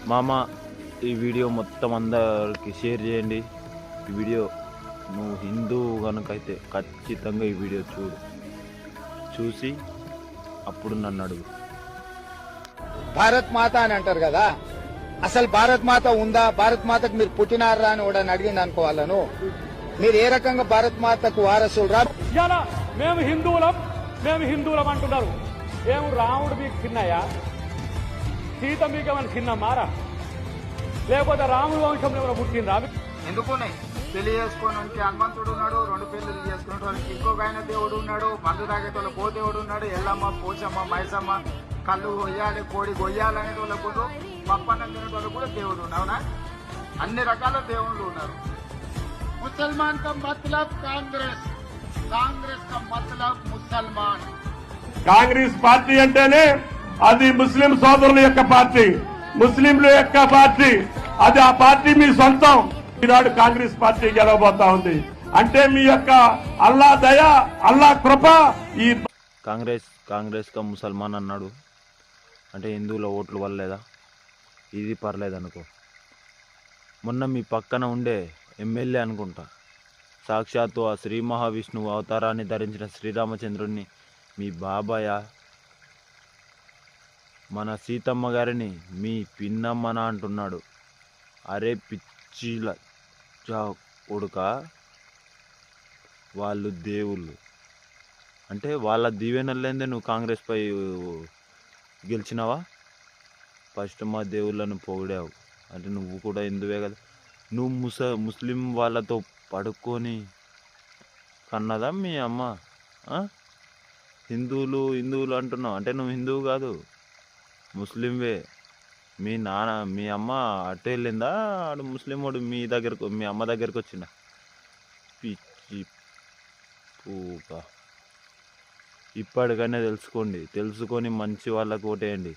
మామ ఈ వీడియో మొత్తం అందరికి షేర్ చేయండి. ఈ వీడియో నువ్వు హిందూ కనుకైతే ఖచ్చితంగా ఈ వీడియో చూసి అప్పుడు నన్ను అడుగు. భారత్ మాత అని అంటారు కదా, అసలు భారత్ మాత ఉందా, భారత్ మాతకు మీరు పుట్టినారా అని కూడా అడిగింది అనుకోవాలను. మీరు ఏ రకంగా భారత్ మాతకు వారసులరా? మేము హిందువులం అంటున్నారు. ఏమి రాముడు మీకు చిన్నయ్యా? సీత మీకు ఏమైనా చిన్న మారా? లేకపోతే రాముడు వంశంలో ఏమైనా పుట్టిందా? ఎందుకున్నాయి పెళ్లి చేసుకుని హనుమంతుడు ఉన్నాడు, 2 పెళ్లి చేసుకునేటోళ్ళకి ఇంకొక ఆయన దేవుడు ఉన్నాడు, మందు తాగేటోళ్ళ కో దేవుడు ఉన్నాడు, ఎల్లమ్మ, పోచమ్మ, మైసమ్మ, కళ్ళు కొయ్యాలి, కోడి కొయ్యాలి అనేటోళ్ళకు కూడా, పప్పన్నం తినేటోళ్ళకు కూడా దేవుడు ఉన్నావునా? అన్ని రకాల దేవుళ్ళు ఉన్నారు. ముసల్మాన్ కా మతలబ్ కాంగ్రెస్, కాంగ్రెస్ కా మతలబ్ ముసల్మాన్. కాంగ్రెస్ పార్టీ అంటేనే అది ముస్లిం సోదరుల యొక్క పార్టీ, ముస్లింల యొక్క పార్టీ. అది ఆ పార్టీ మీ సొంతం. ఈనాడు కాంగ్రెస్ పార్టీ గెలవబోతా ఉంది అంటే మీ యొక్క అల్లా దయ, అల్లా కృప. ఈ కాంగ్రెస్ కా ముసల్మాన్ అన్నాడు అంటే హిందువుల ఓట్లు వల్లేదా? ఇది పర్లేదనుకో. మొన్న మీ పక్కన ఉండే ఎమ్మెల్యే అనుకుంటా, సాక్షాత్తు ఆ శ్రీ మహావిష్ణువు అవతారాన్ని ధరించిన శ్రీరామచంద్రుడిని మీ బాబాయ, మన సీతమ్మ గారిని మీ పిన్నమ్మన అంటున్నాడు. అరే పిచ్చిల కొడుక, వాళ్ళు దేవుళ్ళు అంటే వాళ్ళ దీవెనలేందే నువ్వు కాంగ్రెస్ పై గెలిచినావా? ఫస్ట్ మా దేవుళ్ళను పొగిడావు అంటే నువ్వు కూడా హిందువే కదా. నువ్వు ముస్లిం వాళ్ళతో పడుకొని కన్నదా మీ అమ్మ? హిందువులు అంటున్నావు అంటే నువ్వు హిందువు కాదు, ముస్లింవే. మీ అమ్మ అటు వెళ్ళిందా? ఆడు ముస్లిం వాడు మీ అమ్మ దగ్గరకు వచ్చిందా? పిచ్చి పూక. ఇప్పటికైనా తెలుసుకొని మంచి వాళ్ళకు ఓటేయండి.